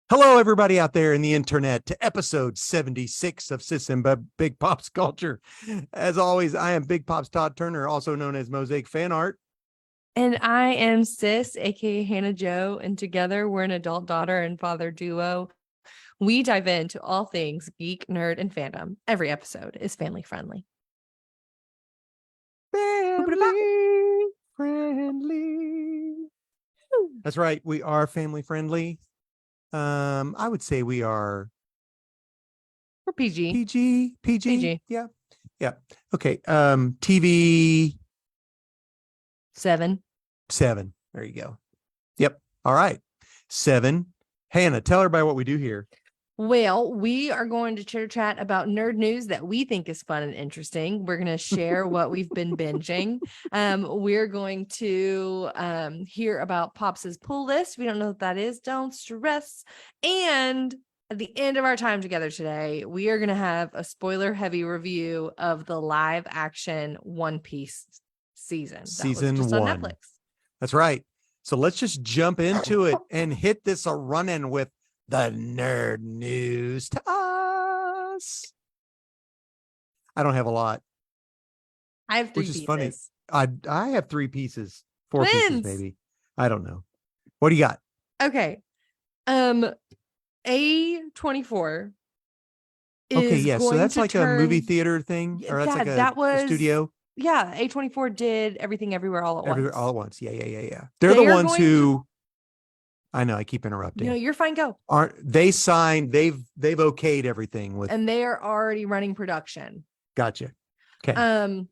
Hello, everybody out there in the internet, to episode 76 of Sis and Big Pops Culture. As always, I am Big Pops Todd Turner, also known as Mosaic Fan Art. And I am Sis, aka Hannah Joe, and together we're an adult daughter and father duo. We dive into all things geek, nerd, and fandom. Every episode is family friendly. Family friendly. That's right. We are family friendly. I would say we are We're PG. PG. Yeah. Okay. TV 7. 7. There you go. Yep. All right. 7. Hannah, tell everybody what we do here. Well, we are going to chitter chat about nerd news that we think is fun and interesting. We're going to share what we've been binging. We're going to hear about Pops's pull list. We don't know what that is. Don't stress. And at the end of our time together today, we are going to have a spoiler heavy review of the live action One Piece season. Season that was just 1 on Netflix. That's right. So let's just jump into it and hit this a running with the nerd news to us. I don't have a lot. I have 3 which is pieces. Funny. I have 3 pieces, 4 Twins. pieces maybe. I don't know. What do you got? Okay. A24 Okay, is yeah. So going that's to like a movie theater thing, or that's like a studio. Yeah, A24 did Everything Everywhere All at Once. All at once. Yeah. They're the ones who I know I keep interrupting. No, you're fine. Go. Aren't they signed? They've okayed everything with, and they are already running production. Gotcha. Okay.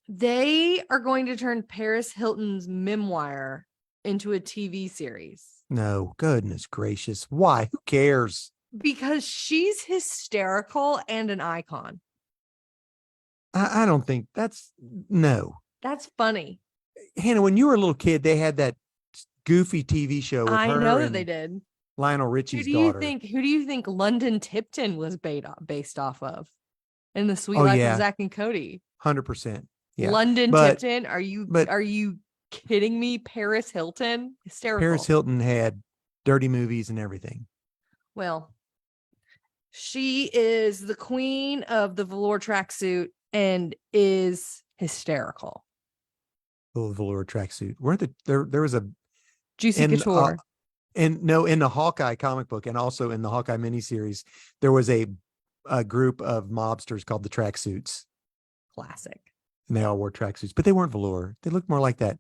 They are going to turn Paris Hilton's memoir into a TV series. No, goodness gracious. Why? Who cares? Because she's hysterical and an icon. I don't think that's That's funny. Hannah, when you were a little kid, they had that goofy TV show with I her know that and they did. Lionel Richie's daughter. Who do you think London Tipton was based off of? In The Sweet Oh, Life yeah. of Zach and Cody. 100%. Yeah. London Tipton. Are you kidding me? Paris Hilton? Hysterical. Paris Hilton had dirty movies and everything. Well, she is the queen of the velour tracksuit and is hysterical. The velour tracksuit. There was a Juicy Couture. In the Hawkeye comic book, and also in the Hawkeye miniseries, there was a group of mobsters called the Tracksuits. Classic. And they all wore tracksuits, but they weren't velour. They looked more like that.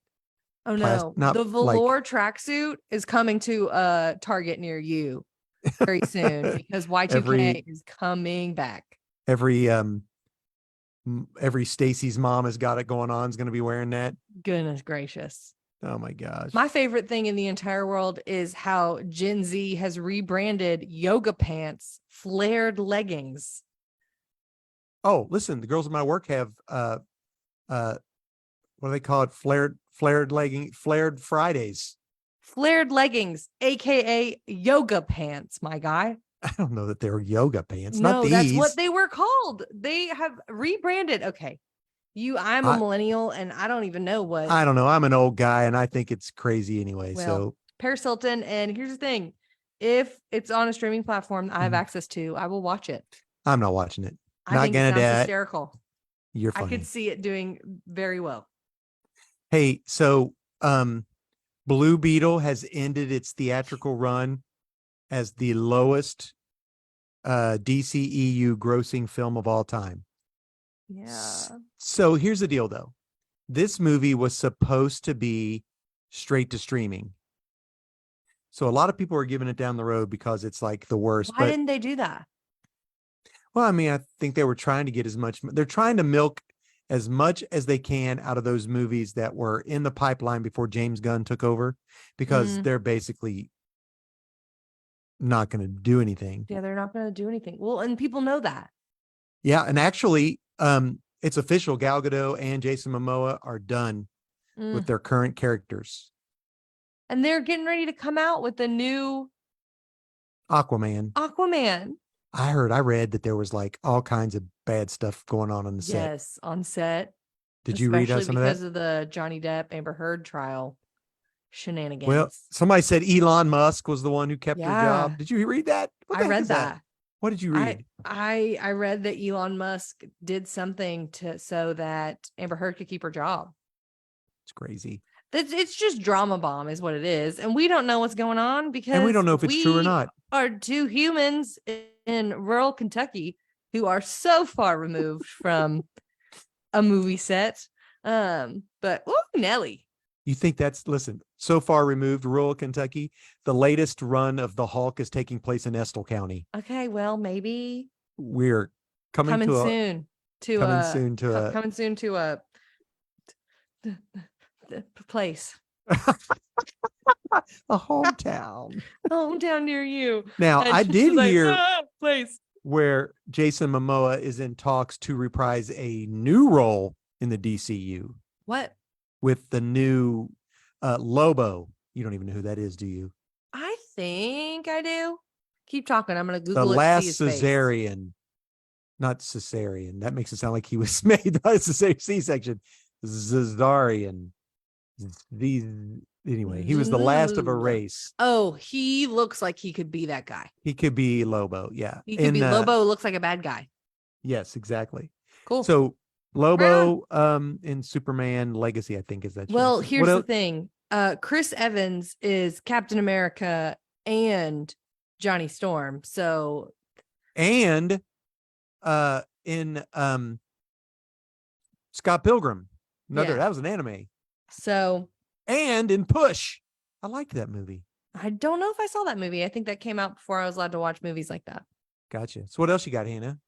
Oh no, the velour tracksuit is coming to a Target near you very soon because Y2K is coming back. Every Stacy's mom has got it going on is going to be wearing that. Goodness gracious. Oh my gosh. My favorite thing in the entire world is how Gen Z has rebranded yoga pants flared leggings. Oh, listen, the girls at my work have what do they call it? Flared Fridays. Flared leggings, aka yoga pants, my guy. I don't know that they're yoga pants. No, not these. That's what they were called. They have rebranded. Okay. I'm a millennial and I don't even know what. I don't know. I'm an old guy and I think it's crazy anyway. Well, so Paris Hilton, and here's the thing. If it's on a streaming platform that I have access to, I will watch it. I'm not watching it. I think it sounds hysterical. You're funny. I could see it doing very well. Hey, so Blue Beetle has ended its theatrical run as the lowest DCEU grossing film of all time. Yeah. So here's the deal, though. This movie was supposed to be straight to streaming. So a lot of people are giving it down the road because it's like the worst. Why didn't they do that? Well, I mean, I think they were trying to get they're trying to milk as much as they can out of those movies that were in the pipeline before James Gunn took over, because they're basically not going to do anything. Yeah, they're not going to do anything. Well, and people know that. Yeah, and actually, it's official. Gal Gadot and Jason Momoa are done with their current characters. And they're getting ready to come out with the new Aquaman. I read that there was like all kinds of bad stuff going on the set. Yes, on set. Did you read some of that? Because of the Johnny Depp Amber Heard trial. Well, shenanigans. somebody said Elon Musk was the one who kept her Yeah, job. Did you read that? What the I heck read is that? that. What did you read? I read that Elon Musk did something so that Amber Heard could keep her job. It's crazy. It's just drama bomb is what it is. And we don't know what's going on because And we don't know if it's true or not. Are two humans in rural Kentucky who are so far removed from a movie set. But Nelly. You think listen, so far removed, rural Kentucky, the latest run of the Hulk is taking place in Estill County. Okay, well, maybe We're coming soon to a place. a hometown. Hometown near you. Now, I did hear place where Jason Momoa is in talks to reprise a new role in the DCU. What? With the new Lobo. You don't even know who that is, do you? I think I do. Keep talking. I'm going to Google the it. Last Cesarean. Not Cesarean. That makes it sound like he was made by a C-section. Cesarean. Anyway, he was the last of a race. Oh, he looks like he could be that guy. He could be Lobo. Yeah. He could be Lobo. Looks like a bad guy. Yes, exactly. Cool. So Lobo in Superman Legacy, I think, is that. Well, here's the thing. Chris Evans is Captain America and Johnny Storm. So and in Scott Pilgrim. That was an anime. So and in Push. I liked that movie. I don't know if I saw that movie. I think that came out before I was allowed to watch movies like that. Gotcha. So what else you got, Hannah?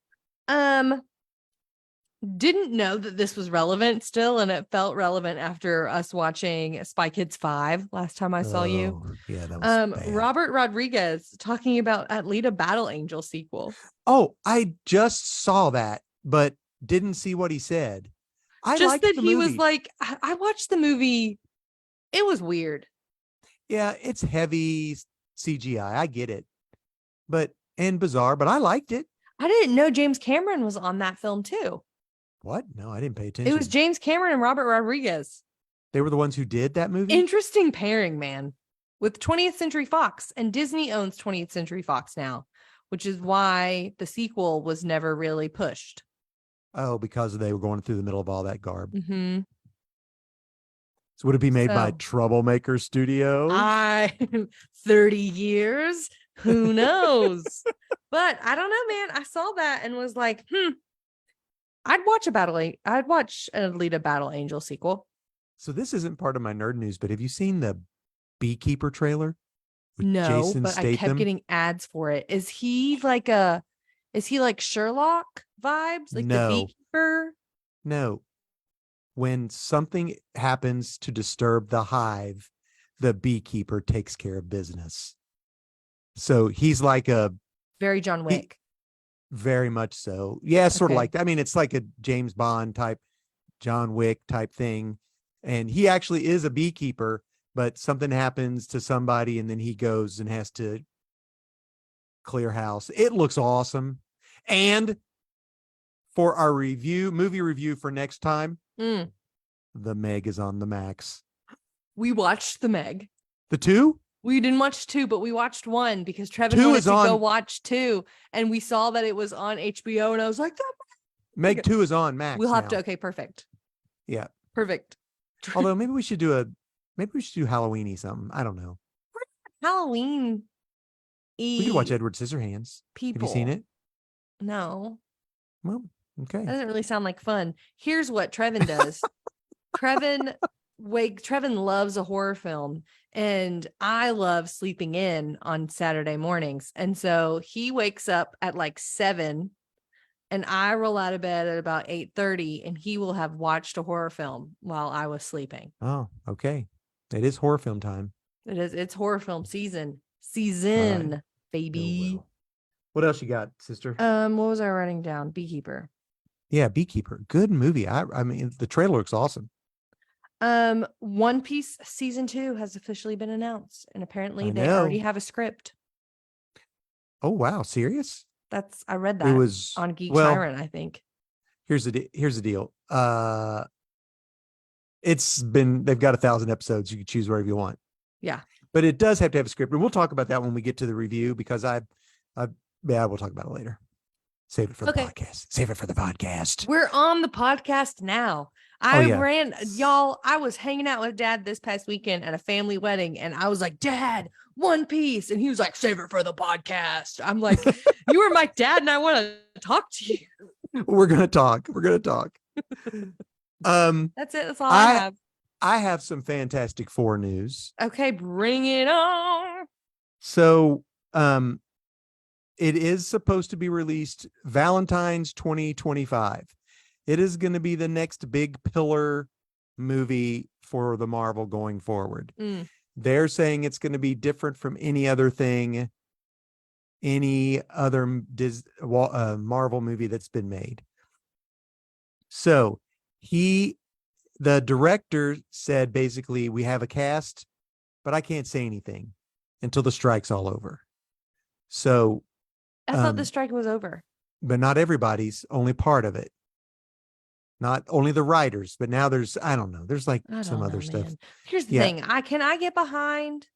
Didn't know that this was relevant still, and it felt relevant after us watching Spy Kids 5 last time I saw you. Yeah, that was bad. Robert Rodriguez talking about Atlita Battle Angel sequel. Oh, I just saw that, but didn't see what he said. I just liked that the he movie. Was like, I watched the movie. It was weird. Yeah, it's heavy CGI. I get it, and bizarre, but I liked it. I didn't know James Cameron was on that film too. What? No, I didn't pay attention. It was James Cameron and Robert Rodriguez. They were the ones who did that movie? Interesting pairing, man. With 20th Century Fox, and Disney owns 20th Century Fox now, which is why the sequel was never really pushed. Oh, because they were going through the middle of all that garb. Mm-hmm. So would it be made by Troublemaker Studios? 30 years? Who knows? But I don't know, man. I saw that and was like, I'd watch an Atlita Battle Angel sequel. So this isn't part of my nerd news, but have you seen the Beekeeper trailer? No, Jason but Statham? I kept getting ads for it. Is he like Sherlock vibes? Like No. the Beekeeper? No. When something happens to disturb the hive, the beekeeper takes care of business. So he's like very John Wick. Very much so. Yeah, sort of Okay. like that. I mean, it's like a James Bond type, John Wick type thing. And he actually is a beekeeper, but something happens to somebody and then he goes and has to clear house. It looks awesome. And for our movie review for next time, The Meg is on the Max. We watched The Meg. The 2? We didn't watch 2, but we watched 1 because Trevin wanted to go watch 2, and we saw that it was on HBO, and I was like, Meg 2 is on Max. We'll have now. to. Okay, perfect. Yeah, perfect. Although maybe we should do Halloweeny something. I don't know. Halloween. We could watch Edward Scissorhands. People. Have you seen it? No. Well, okay. That doesn't really sound like fun. Here's what Trevin does. Trevin loves a horror film, and I love sleeping in on Saturday mornings. And so he wakes up at like 7, and I roll out of bed at about 8:30, and he will have watched a horror film while I was sleeping. Oh, okay. It is horror film time. It is. It's horror film season, right. Baby. What else you got, sister? What was I writing down? Beekeeper. Yeah, Beekeeper. Good movie. I mean, the trailer looks awesome. One Piece season 2 has officially been announced, and apparently they already have a script. Oh wow, serious? I read that. It was on Geek Tyrant, I think. Here's the deal. They've got 1,000 episodes. You can choose wherever you want. Yeah. But it does have to have a script. And we'll talk about that when we get to the review, because we'll talk about it later. Save it for the podcast. Save it for the podcast. We're on the podcast now. Y'all, I was hanging out with Dad this past weekend at a family wedding, and I was like, Dad, One Piece. And he was like, save it for the podcast. I'm like, you are my dad, and I want to talk to you. We're going to talk. That's it. That's all I have. I have some Fantastic Four news. Okay, bring it on. So, it is supposed to be released Valentine's 2025. It is going to be the next big pillar movie for the Marvel going forward. They're saying it's going to be different from any other Marvel movie that's been made. So the director said, basically, we have a cast, but I can't say anything until the strike's all over. So I thought the strike was over. But not everybody's, only part of it. Not only the writers, but now there's, I don't know, there's like some other stuff. Here's the thing. I get behind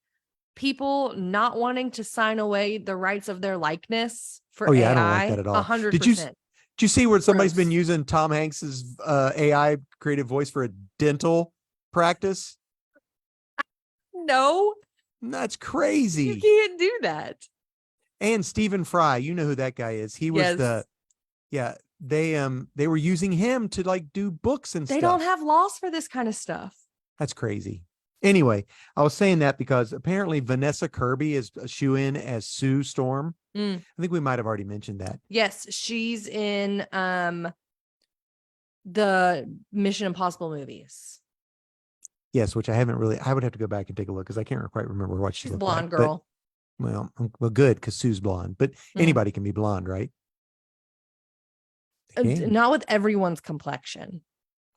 people not wanting to sign away the rights of their likeness for AI. I don't like that at all. 100%. Did you see where somebody's been using Tom Hanks's AI creative voice for a dental practice? No. That's crazy. You can't do that. And Stephen Fry, you know who that guy is. He was they were using him to like do books and stuff. They don't have laws for this kind of stuff. That's crazy. Anyway, I was saying that because apparently Vanessa Kirby is a shoe-in as Sue Storm. I think we might have already mentioned that. Yes, she's in the Mission Impossible movies. Yes, which I would have to go back and take a look because I can't quite remember what she's a blonde girl. But, well, good, because Sue's blonde, but anybody can be blonde, right? Not with everyone's complexion.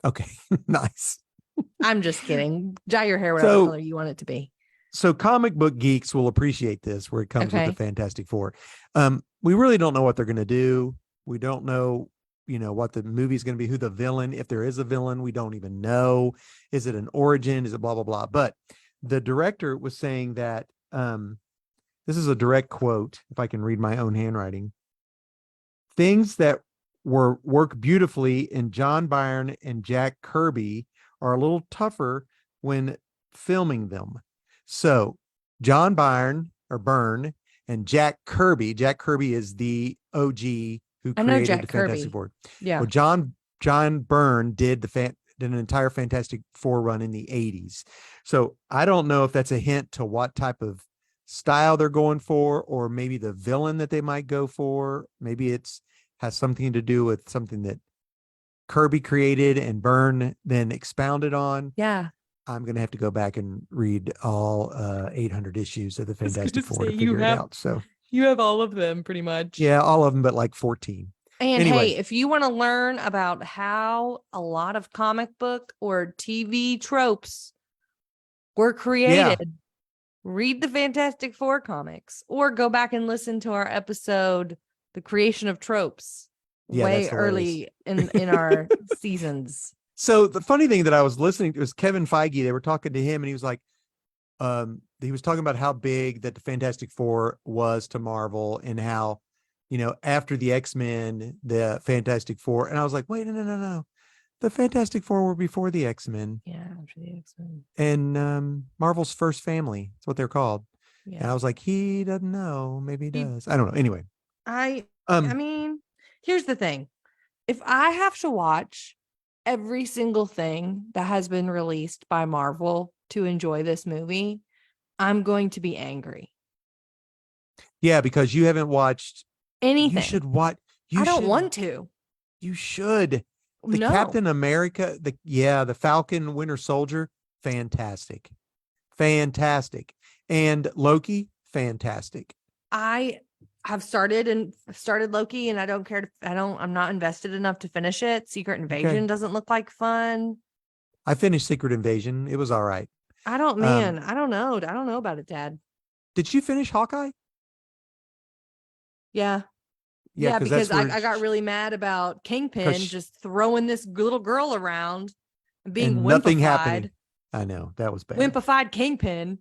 Okay, nice. I'm just kidding. Dye your hair whatever color you want it to be. So comic book geeks will appreciate this where it comes with the Fantastic Four. We really don't know what they're going to do. We don't know, what the movie's going to be, who the villain, if there is a villain, we don't even know. Is it an origin? Is it blah, blah, blah? But the director was saying that, this is a direct quote, if I can read my own handwriting. Things that work beautifully in John Byrne and Jack Kirby are a little tougher when filming them. So John Byrne and Jack Kirby is the OG who created the Fantastic Four. Yeah. Well, John Byrne did an entire Fantastic Four run in the 80s. So I don't know if that's a hint to what type of style they're going for, or maybe the villain that they might go for. Maybe has something to do with something that Kirby created and Byrne then expounded on. Yeah. I'm going to have to go back and read all 800 issues of the Fantastic Four to figure it out. So you have all of them pretty much. Yeah, all of them, but like 14. And hey, if you want to learn about how a lot of comic book or TV tropes were created, read the Fantastic Four comics or go back and listen to our episode, The Creation of Tropes, way early in our seasons. So the funny thing that I was listening to was Kevin Feige. They were talking to him and he was like, he was talking about how big that the Fantastic Four was to Marvel and how, after the X-Men, the Fantastic Four. And I was like, wait, no. The Fantastic Four were before the X-Men. Yeah, after the X-Men. And Marvel's first family. That's what they're called. Yeah. And I was like, he doesn't know. Maybe he does. I don't know. Anyway. I mean, here's the thing. If I have to watch every single thing that has been released by Marvel to enjoy this movie, I'm going to be angry. Yeah, because you haven't watched anything. You should watch. I don't want to. You should. The Captain America, the Falcon, Winter Soldier, fantastic. And Loki, fantastic. I have started Loki and I don't care. I'm not invested enough to finish it. Secret Invasion doesn't look like fun. I finished Secret Invasion. It was all right. I don't know. I don't know about it, Dad. Did you finish Hawkeye? Yeah. Yeah, because I got really mad about Kingpin just throwing this little girl around and being nothing happening. I know, that was bad. Wimpified Kingpin.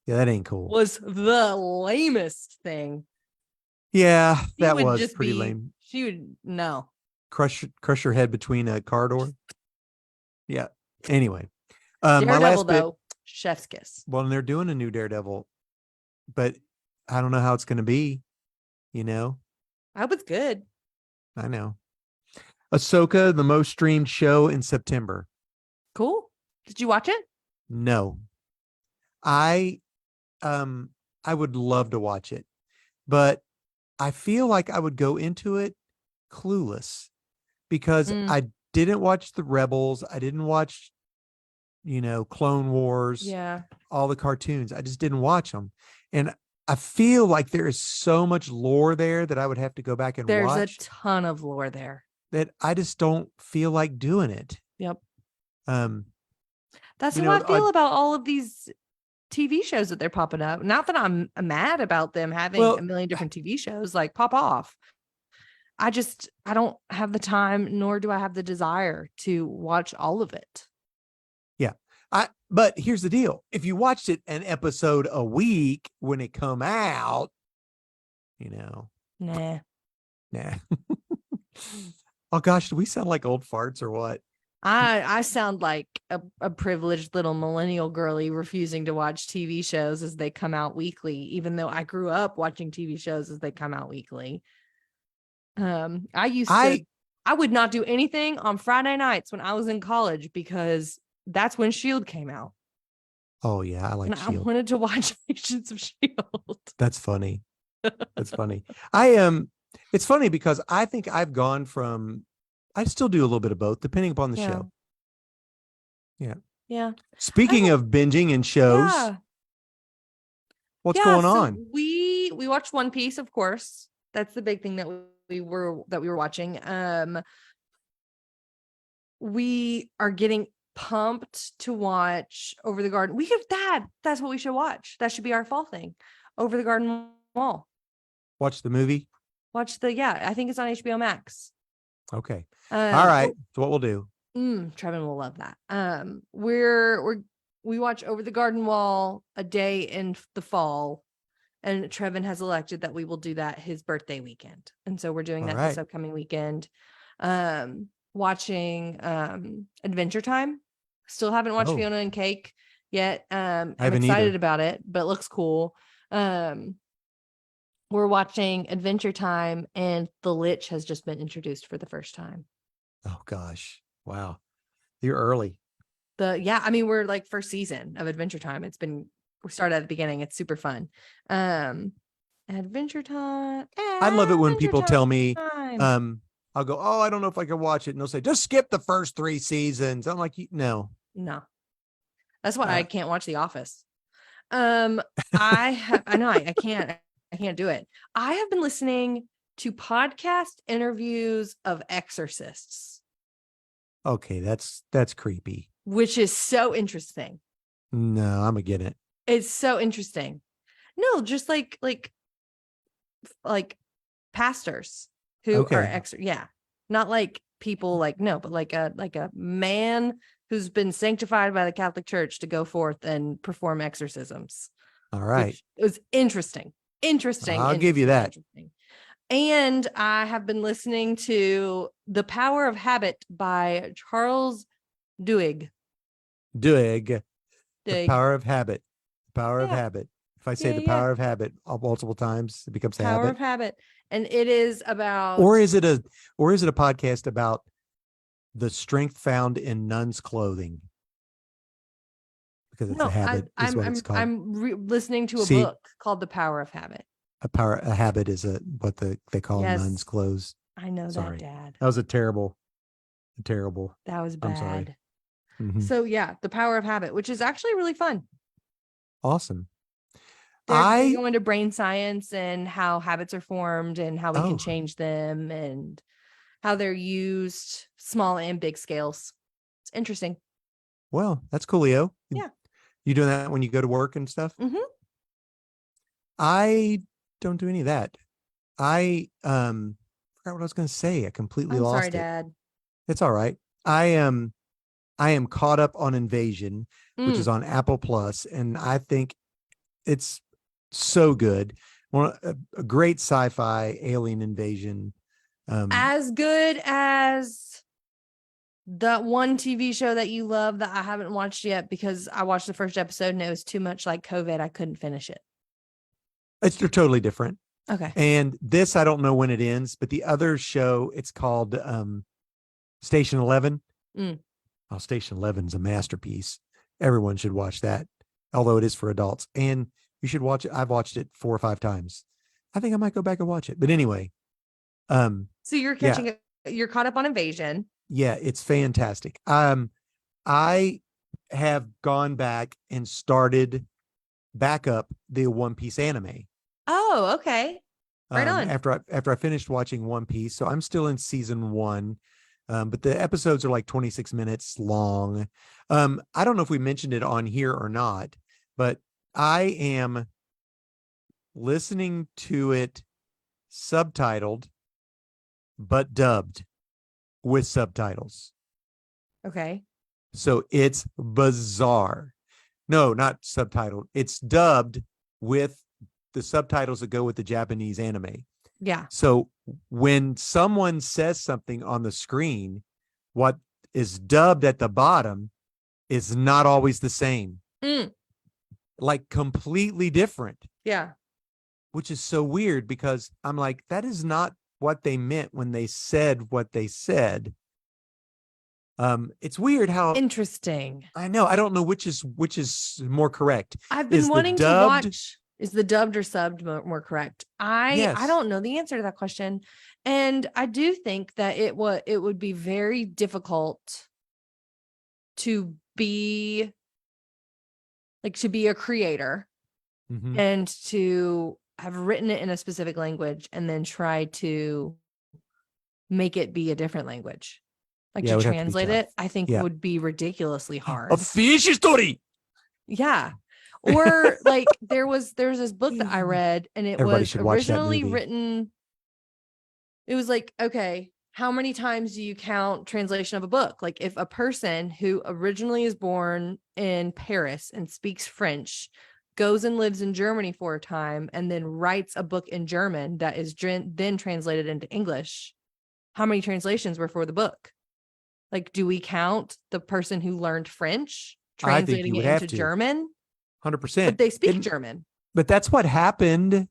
Yeah, that ain't cool. was the lamest thing. Yeah, She that would was just pretty be, lame. she would, no. Crush your head between a car door. Yeah. Anyway, my Daredevil, last bit. though, chef's kiss. Well, and they're doing a new Daredevil, but I don't know how it's going to be. You know, I hope it's good. I know. Asoka, the most streamed show in September. Cool. Did you watch it? No, I I would love to watch it, but I feel like I would go into it clueless because Mm, I didn't watch the Rebels. I didn't watch, Clone Wars, yeah. all the cartoons. I just didn't watch them. And I feel like there is so much lore there that I would have to go back and There's a watch ton of lore there. that I just don't feel like doing it. Yep. Um, That's you how know, I feel about all of these TV shows that they're popping up. Not that I'm mad about them having well, a million different TV shows like pop off. I don't have the time, nor do I have the desire to watch all of it. yeah. But here's the deal. If you watched it an episode a week when it come out, Nah. nah. Oh gosh, do we sound like old farts or what? I sound like a privileged little millennial girly refusing to watch TV shows as they come out weekly, even though I grew up watching TV shows as they come out weekly. I would not do anything on Friday nights when I was in college because that's when Shield came out. Oh yeah, I like And I Shield. wanted to watch Agents of Shield. That's funny. That's funny. It's funny because I think I've gone from I still do a little bit of both, depending upon the show. Yeah. Yeah. Speaking of binging and shows, what's going on? We watched One Piece, of course. That's the big thing that we were watching. We are getting pumped to watch Over the Garden. That's what we should watch. That should be our fall thing. Over the Garden Wall. Watch the movie? I think it's on HBO Max. Okay. All right. So what we'll do. Trevin will love that. We watch Over the Garden Wall a day in the fall, and Trevin has elected that we will do that his birthday weekend. And so we're doing that this upcoming weekend. Watching Adventure Time. Still haven't watched Fiona and Cake yet. I'm excited about it, but it looks cool. We're watching Adventure Time, and The Lich has just been introduced for the first time. Oh gosh. Wow. You're early. We're like first season of Adventure Time. We started at the beginning. It's super fun. Adventure Time. I love it when people tell me, I'll go, I don't know if I can watch it. And they'll say, just skip the first 3 seasons. I'm like, no. That's why I can't watch The Office. I can't do it. I have been listening to podcast interviews of exorcists. Okay, that's creepy. Which is so interesting. No, I'm gonna get it. It's so interesting. No, just like pastors who are not like people but like a man who's been sanctified by the Catholic Church to go forth and perform exorcisms. All right. It was interesting. I'll give you that. And I have been listening to The Power of Habit by Charles Duhigg. The Power of Habit. The Power of Habit. If I say the power of habit multiple times, it becomes a habit. Power of Habit. And it is about or is it a podcast about the strength found in nuns' clothing? Because it's a habit is what it's called. I'm listening to a book called The Power of Habit. A habit is what they call nuns' clothes. I know that, Dad. That was a terrible. That was bad. I'm sorry. So The Power of Habit, which is actually really fun. Awesome. They go into brain science and how habits are formed and how we can change them and how they're used, small and big scales. It's interesting. Well, that's cool, Leo. Yeah. You doing that when you go to work and stuff? Mm-hmm. I don't do any of that. I forgot what I was going to say. I completely lost it. Sorry, Dad. It's all right. I am caught up on Invasion, which is on Apple Plus, and I think it's so good. A great sci-fi alien invasion. As good as that one TV show that you love that I haven't watched yet because I watched the first episode and it was too much like COVID. I couldn't finish it. They're totally different. Okay. And this, I don't know when it ends, but the other show, it's called Station 11. Oh, Station 11 is a masterpiece. Everyone should watch that, although it is for adults. And you should watch it. I've watched it 4 or 5 times. I think I might go back and watch it. But anyway. So you're you're caught up on Invasion. Yeah, it's fantastic. I have gone back and started back up the One Piece anime. Oh, okay. Right on. After I finished watching One Piece, so I'm still in season 1, but the episodes are like 26 minutes long. I don't know if we mentioned it on here or not, but I am listening to it subtitled, but dubbed with subtitles. Okay. So it's bizarre. No, not subtitled. It's dubbed with the subtitles that go with the Japanese anime. Yeah. So when someone says something on the screen, what is dubbed at the bottom is not always the same. Like completely different. Yeah. Which is so weird because I'm like, that is not what they meant when they said what they said. It's weird how interesting. I know. I don't know which is more correct. I've been wanting to watch. Is the dubbed or subbed more correct? I don't know the answer to that question, and I do think that it would be very difficult to be a creator and to have written it in a specific language and then try to make it be a different language. To translate it, I think would be ridiculously hard. A fish story. Yeah. Or like there's this book that I read and it was originally written. It was like, okay, how many times do you count translation of a book? Like if a person who originally is born in Paris and speaks French goes and lives in Germany for a time and then writes a book in German that is then translated into English, how many translations were for the book? Like, do we count the person who learned French translating it into German? 100%. But they speak German. But that's what happened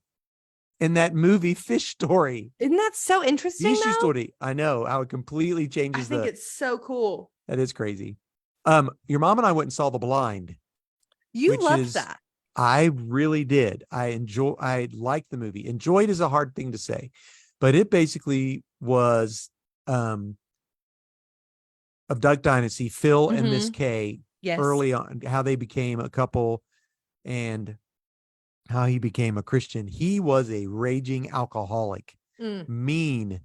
in that movie Fish Story. Isn't that so interesting? Fish Story. I know how it completely changes. I think it's so cool. That is crazy. Your mom and I went and saw The Blind. You loved that. I really did. I liked the movie. Enjoyed is a hard thing to say, but it basically was of Duck Dynasty, Phil and Miss K early on, how they became a couple and how he became a Christian. He was a raging alcoholic, mean.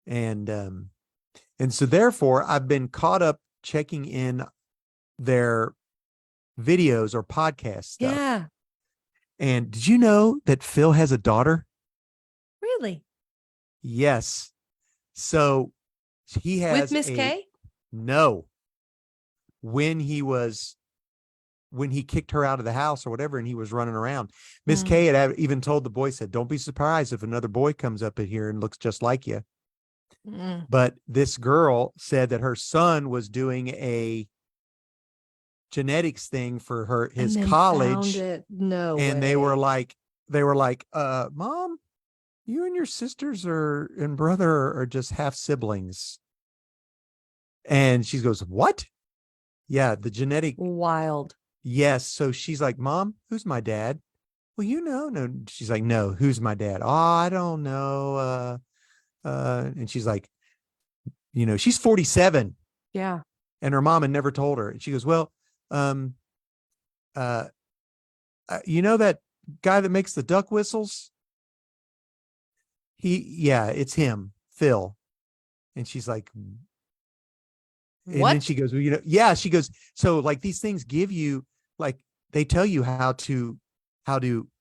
And so therefore I've been caught up checking in their videos or podcast stuff. Yeah. And did you know that Phil has a daughter? Really? Yes. So he has with Miss K? No. When he kicked her out of the house or whatever, and he was running around, Miss K had even told the boy, said, "Don't be surprised if another boy comes up in here and looks just like you." But this girl said that her son was doing a genetics thing for his college. No and way. they were like, Mom, you and your sisters and brother are just half siblings. And she goes, what? Yeah, the genetic. Wild. Yes. So she's like, Mom, who's my dad? Well, no. She's like, no, who's my dad? Oh, I don't know. And she's like, she's 47. Yeah. And her mom had never told her. And she goes, well, that guy that makes the duck whistles? It's him, Phil. And she's like, and what? then she goes, well, she goes, so like these things give you, like, they tell you how to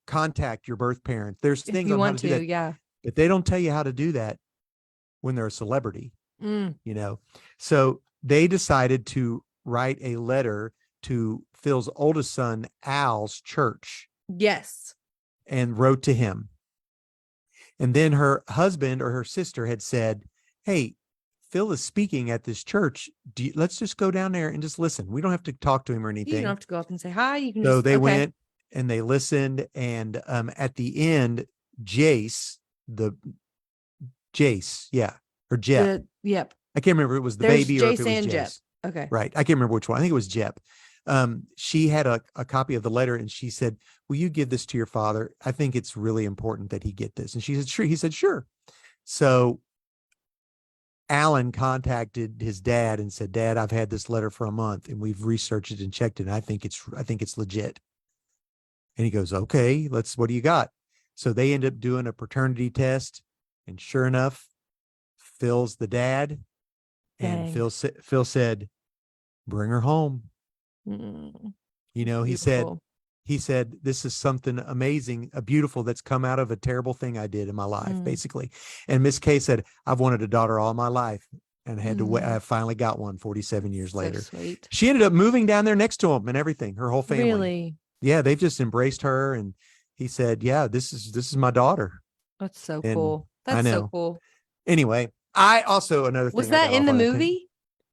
contact your birth parent. There's things on how to do that. Yeah. But they don't tell you how to do that when they're a celebrity, So they decided to write a letter to Phil's oldest son, Al's church, Yes. and wrote to him. And then her husband or her sister had said, hey, Phil is speaking at this church. Let's just go down there and just listen. We don't have to talk to him or You anything. don't have to go up and say hi. You can So just they went and they listened. And at the end, yeah, or Jep. Yep. I can't remember if it was the There's baby or if it was and Jace. Jep. Okay. Right. I can't remember which one. I think it was Jep. She had a copy of the letter and she said, will you give this to your father? I think it's really important that he get this. And she said, sure. He said, sure. So Alan contacted his dad and said, Dad, I've had this letter for a month and we've researched it and checked it. And I think it's legit. And he goes, okay, what do you got? So they end up doing a paternity test. And sure enough, Phil's the dad. And Dang. Phil said, bring her home. Mm, you know, beautiful. he said, this is something amazing, beautiful that's come out of a terrible thing I did in my life, basically. And Miss K said, I've wanted a daughter all my life and had to wait. I finally got one 47 years later. Sweet. She ended up moving down there next to him and everything, her whole family. Really? Yeah, they've just embraced her. And he said, yeah, this is my daughter. That's so cool. That's so cool. Anyway, I also, another thing. Was that in the movie?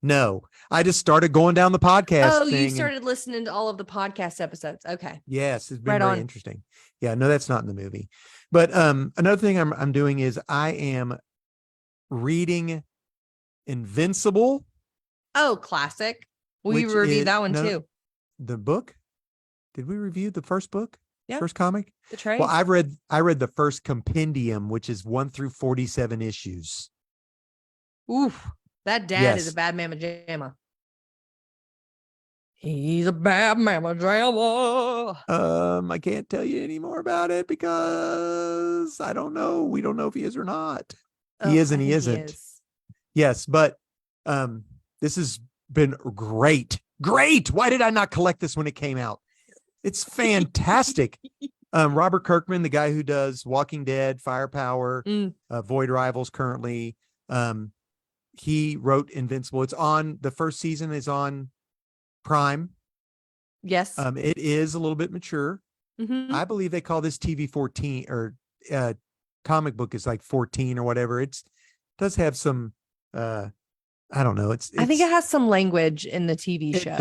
No, I just started going down the podcast. Oh, you started listening to all of the podcast episodes. Okay. Yes, it's been very interesting. Yeah, no, that's not in the movie. But another thing I'm doing is I am reading Invincible. Oh, classic. We reviewed that one too. The book? Did we review the first book? Yeah. First comic? The trade. Well, I read the first compendium, which is 1 through 47 issues. Oof. That dad is a bad mamma jamma. He's a bad mamma jamma. I can't tell you any more about it because I don't know. We don't know if he is or not. He is and he isn't. Yes, but this has been great. Great. Why did I not collect this when it came out? It's fantastic. Robert Kirkman, the guy who does Walking Dead, Firepower, Void Rivals currently. He wrote Invincible. It's on, the first season is on Prime. Yes. It is a little bit mature. I believe they call this TV 14 or comic book is like 14 or whatever. It does have some, I don't know. I think it has some language in the TV show.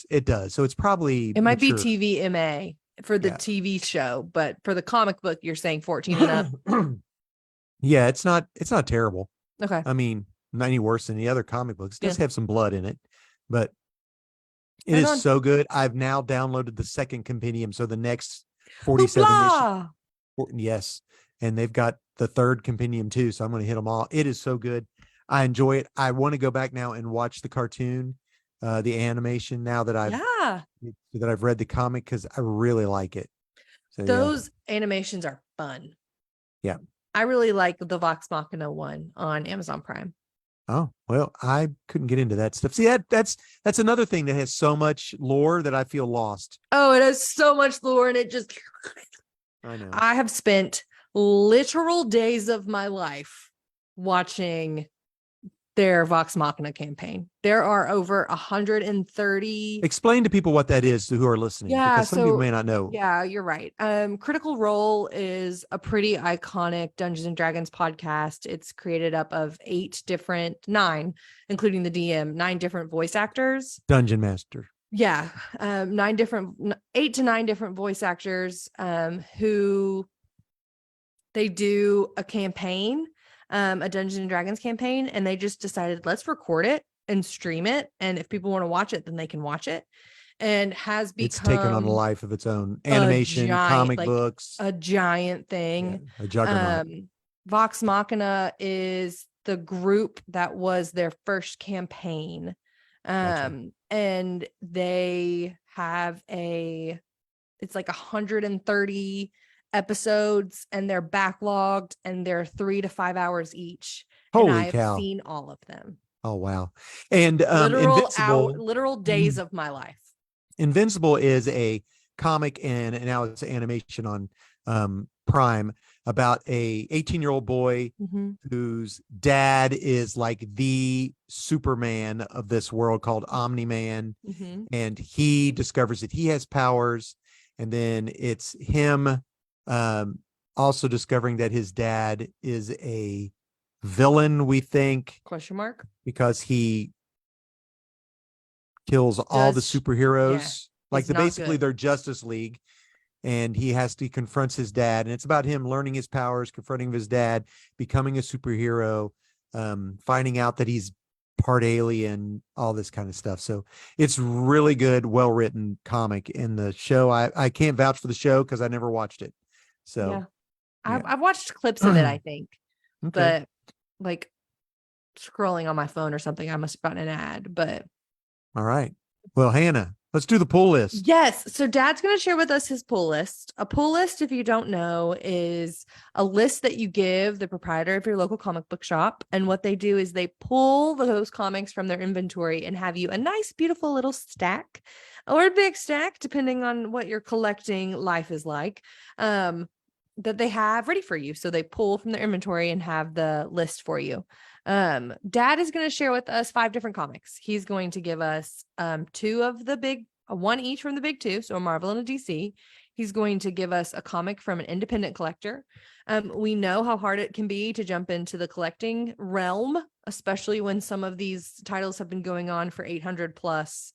It does. So it's probably, it might be TVMA for the TV show, but for the comic book, you're saying 14 and up. Yeah, it's not terrible. Okay. I mean, not any worse than the other comic books. It does have some blood in it, but it is so good. I've now downloaded the second compendium. So the next 47 issues. Yes. And they've got the third compendium too. So I'm going to hit them all. It is so good. I enjoy it. I want to go back now and watch the cartoon, the animation now that I've read the comic because I really like it. So, those animations are fun. Yeah. I really like the Vox Machina one on Amazon Prime. Oh, well, I couldn't get into that stuff. See, that's another thing that has so much lore that I feel lost. Oh, it has so much lore and it just, I know. I have spent literal days of my life watching their Vox Machina campaign. There are over 130. Explain to people what that is who are listening. Yeah, because some people may not know. Yeah, you're right. Critical Role is a pretty iconic Dungeons and Dragons podcast. It's created up of 9, including the DM, 9 different voice actors. Dungeon Master. Yeah, 8 to 9 different voice actors who they do a campaign. A Dungeons and Dragons campaign, and they just decided let's record it and stream it, and if people want to watch it then they can watch it, and has become, it's taken on a life of its own. Animation, comic books, a giant thing. A juggernaut. Vox Machina is the group that was their first campaign. Gotcha. And they have it's like 130 episodes, and they're backlogged, and they're 3 to 5 hours each. Holy and I've cow. seen all of them. Oh wow. And literal days of my life. Invincible is a comic and now it's animation on Prime about a 18-year-old boy whose dad is like the Superman of this world called Omni-Man. And he discovers that he has powers And then it's him also discovering that his dad is a villain, we think, Question mark. because he kills all the Yeah, superheroes. Like he's not basically good. their Justice League. And he confronts his dad. And it's about him learning his powers, confronting his dad, becoming a superhero, finding out that he's part alien, all this kind of stuff. So it's really good, well-written comic. In the show, I can't vouch for the show because I never watched it. So Yeah. yeah. I've watched clips of it, I think. Okay. But like scrolling on my phone or something, I must have gotten an ad. But All right. Well, Hannah, let's do the pull list. yes. So Dad's going to share with us his pull list. A pull list, if you don't know, is a list that you give the proprietor of your local comic book shop. And what they do is they pull those comics from their inventory and have you a nice, beautiful little stack or a big stack, depending on what your collecting life is like, that they have ready for you. So they pull from their inventory and have the list for you. Dad is going to share with us 5 different comics. He's going to give us 2 of the big, one each from the big 2, so a Marvel and a DC. He's going to give us a comic from an independent collector. We know how hard it can be to jump into the collecting realm, especially when some of these titles have been going on for 800 plus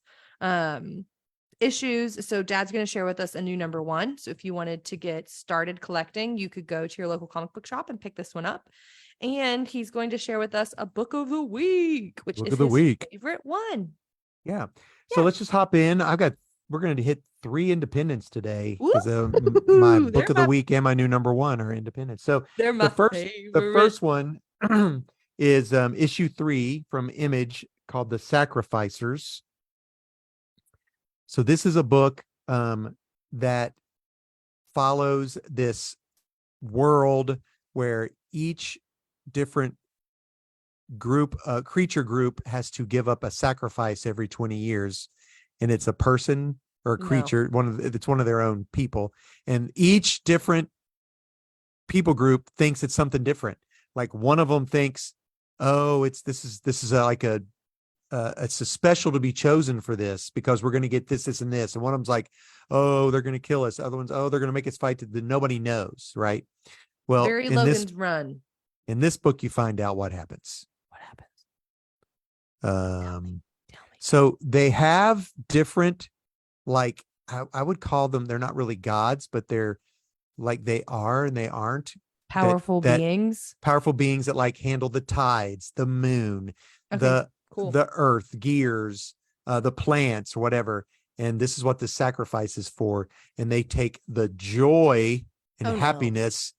issues. So Dad's going to share with us a new number 1. So if you wanted to get started collecting, you could go to your local comic book shop and pick this one up. And he's going to share with us a book of the week, which is his favorite one. Yeah. So let's just hop in. We're going to hit 3 independents today because my book of the week and my new number 1 are independent. So they're my the first one is issue 3 from Image called The Sacrificers. So this is a book that follows this world where each different creature group has to give up a sacrifice every 20 years. And it's a person or a creature, it's one of their own people. And each different people group thinks it's something different. Like one of them thinks, oh, this is like it's a special to be chosen for this because we're going to get this, and this. And one of them's like, oh, they're going to kill us. Other ones, oh, they're going to make us fight that nobody knows. Right. Well, Barry Logan's Run. In this book, you find out what happens. Tell me. So they have different, like, I would call them, they're not really gods, but they're like they are and they aren't. Powerful beings that like handle the tides, the moon, the earth, gears, the plants, or whatever. And this is what the sacrifice is for. And they take the joy and happiness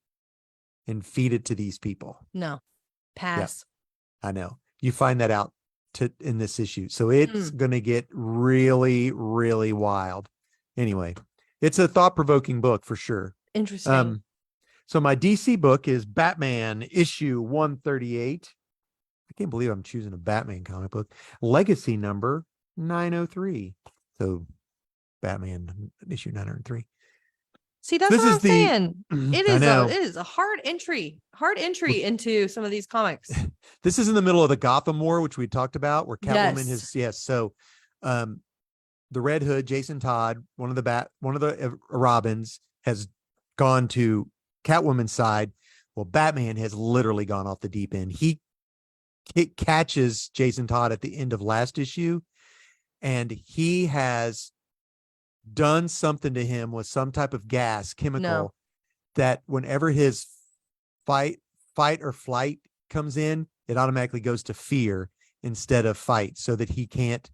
and feed it to these people. No. Pass. Yeah, I know. You find that out in this issue. So it's going to get really, really wild. Anyway, it's a thought-provoking book for sure. Interesting. So my DC book is Batman issue 138. I can't believe I'm choosing a Batman comic book. Legacy number 903. So Batman issue 903. See, that's what I'm saying. It is a hard entry into some of these comics. This is in the middle of the Gotham War, which we talked about, where Catwoman So the Red Hood, Jason Todd, one of the Robins, has gone to Catwoman's side. Well, Batman has literally gone off the deep end. He catches Jason Todd at the end of last issue, and he has done something to him with some type of chemical that whenever his fight or flight comes in, it automatically goes to fear instead of fight, so that he can't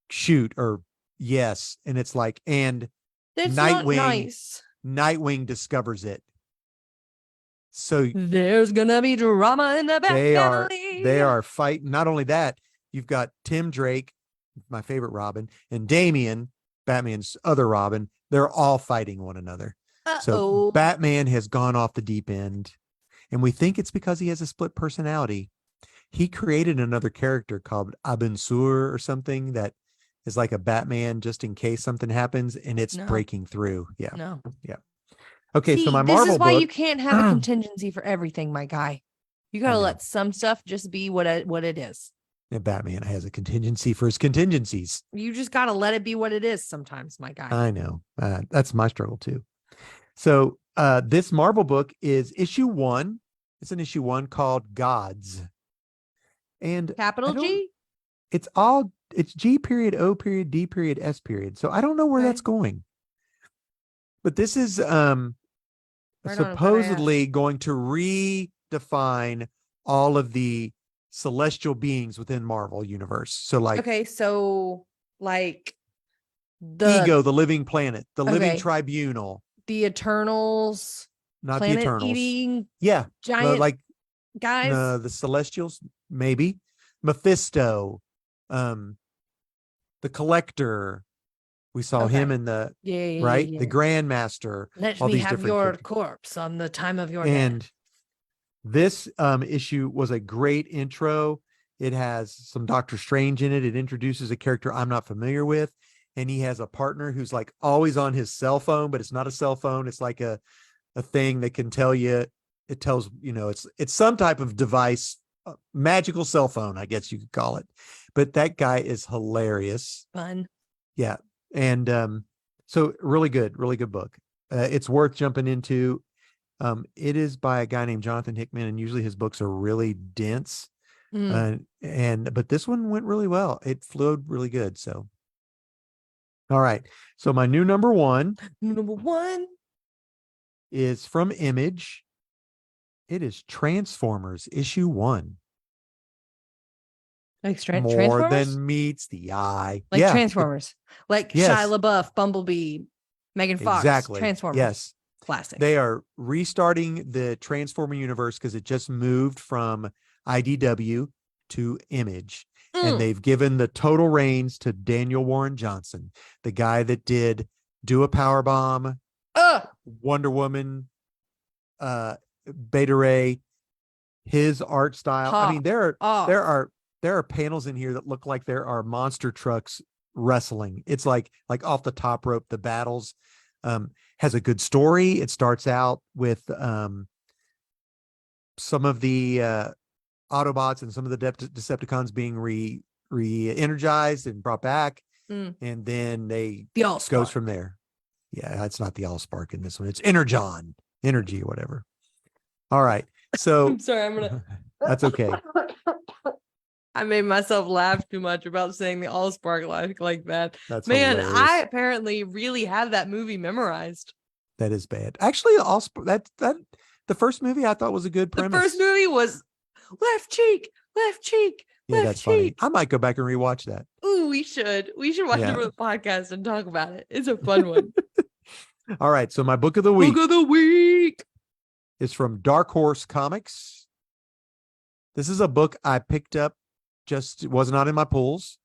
shoot or and it's like, and that's not nice. Nightwing discovers it. So there's gonna be drama in the Bat family. They are fighting. Not only that, you've got Tim Drake, my favorite Robin, and Damian, Batman's other Robin. They're all fighting one another. So Batman has gone off the deep end, and we think it's because he has a split personality. He created another character called Abensur or something that is like a Batman just in case something happens, and it's breaking through. Yeah. Okay, so my Marvel book. This is why you can't have a contingency for everything, my guy. You got to let some stuff just be what it is. And Batman has a contingency for his contingencies. You just got to let it be what it is sometimes, my guy. I know. That's my struggle too. So this Marvel book is issue 1. It's an issue 1 called Gods. And Capital G? It's G period, O period, D period, S period. So I don't know where that's going. But this is supposedly going to redefine all of the celestial beings within Marvel universe. So like so like Ego, the living planet, the living tribunal, the Eternals, not planet the Eternals. eating giant like guys. No, the Celestials, maybe. Mephisto, the Collector. We saw him in the the Grandmaster. Let me have your corpse on the time of your death. This issue was a great intro. It has some Doctor Strange in it. It introduces a character I'm not familiar with, and he has a partner who's like always on his cell phone, but it's not a cell phone. It's like a thing that can tell you. It tells it's some type of device, magical cell phone, I guess you could call it. But that guy is hilarious. Fun. Yeah, and so really good book. It's worth jumping into. It is by a guy named Jonathan Hickman, and usually his books are really dense. But this one went really well. It flowed really good. So, all right. So my new number one is from Image. It is Transformers issue 1. Like More Transformers? than meets the eye. Like Transformers. Like Shia LaBeouf, Bumblebee, Megan Fox. Exactly. Transformers. Yes. Classic. They are restarting the Transformer universe because it just moved from IDW to Image. And they've given the total reins to Daniel Warren Johnson, the guy that did Do a Power Bomb, Wonder Woman, Beta Ray, his art style. I mean, there are panels in here that look like there are monster trucks wrestling. It's like off the top rope, the battles. Has a good story. It starts out with some of the Autobots and some of the Decepticons being re-energized and brought back, and then the goes from there. Yeah, it's not the Allspark in this one. It's Energy or whatever. All right, so I'm sorry. I'm gonna. That's okay. I made myself laugh too much about saying the Allspark like that. That's Man, hilarious. I apparently really have that movie memorized. That is bad. Actually, Allspark, that the first movie I thought was a good premise. The first movie was left cheek. Yeah, that's funny. I might go back and rewatch that. Ooh, we should watch it for the podcast and talk about it. It's a fun one. All right, so my book of the week. Book of the week is from Dark Horse Comics. This is a book I picked up. It was not in my pools.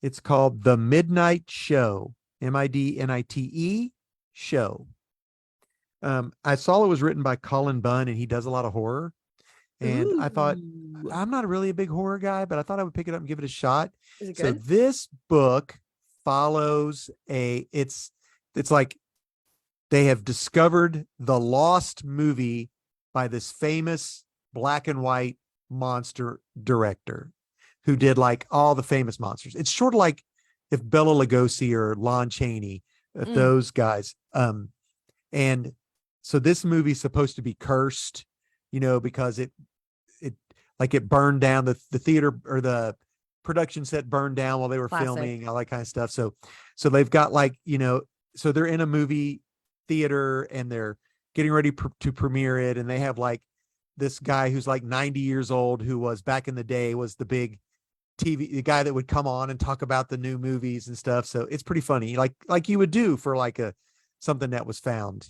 It's called The Midnight Show, Midnite Show. I saw it was written by Colin Bunn, and he does a lot of horror. And I thought, I'm not really a big horror guy, but I thought I would pick it up and give it a shot. Is it So good? this book follows it's like they have discovered the lost movie by this famous black and white monster director who did like all the famous monsters. It's sort of like if Bela Lugosi or Lon Chaney, if those guys. And so this movie's supposed to be cursed, because it burned down the theater, or the production set burned down while they were filming, all that kind of stuff. So they've got so they're in a movie theater and they're getting ready to premiere it. And they have like this guy who's like 90 years old, who was back in the day, was the big the guy that would come on and talk about the new movies and stuff. So it's pretty funny, like you would do for like something that was found,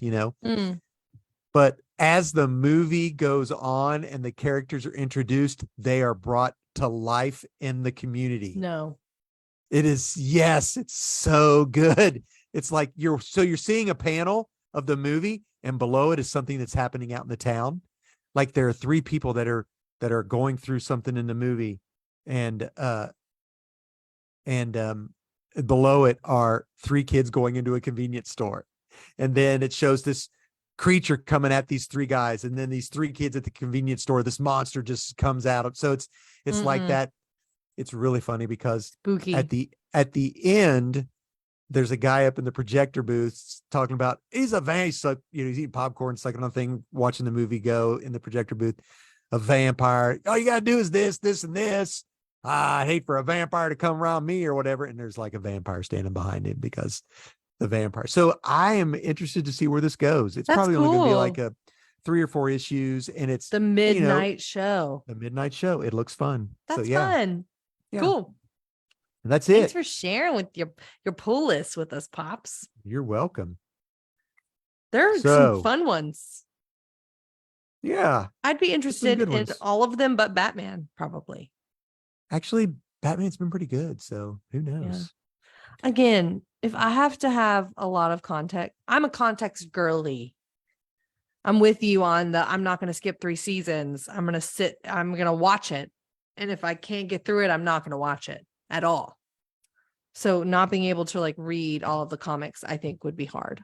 But as the movie goes on and the characters are introduced, they are brought to life in the community. No. It is, yes, it's so good. It's like you're seeing a panel of the movie, and below it is something that's happening out in the town. Like there are 3 people that are going through something in the movie, and below it are 3 kids going into a convenience store. And then it shows this creature coming at these 3 guys, and then these 3 kids at the convenience store, this monster just comes out. So it's like that, It's really funny because Spooky. at the end, there's a guy up in the projector booth talking about he's like, he's eating popcorn, sucking on a thing, watching the movie go in the projector booth. A vampire. All you gotta do is this, this, and this. I hate for a vampire to come around me or whatever. And there's like a vampire standing behind him because the vampire. So I am interested to see where this goes. It's That's probably only going to be cool. like a 3 or 4 issues, and it's The midnight show. the midnight show. It looks fun. That's so, yeah. fun. Yeah. Cool. And that's Thanks it. for sharing with your pull list with us, Pops. You're welcome. There are some fun ones. Yeah. I'd be interested in ones. all of them, but Batman, probably. Actually, Batman's been pretty good. So who knows? Yeah. Again, if I have to have a lot of context, I'm a context girly. I'm with you on I'm not going to skip 3 seasons. I'm going to watch it. And if I can't get through it, I'm not going to watch it at all. So not being able to like read all of the comics, I think would be hard.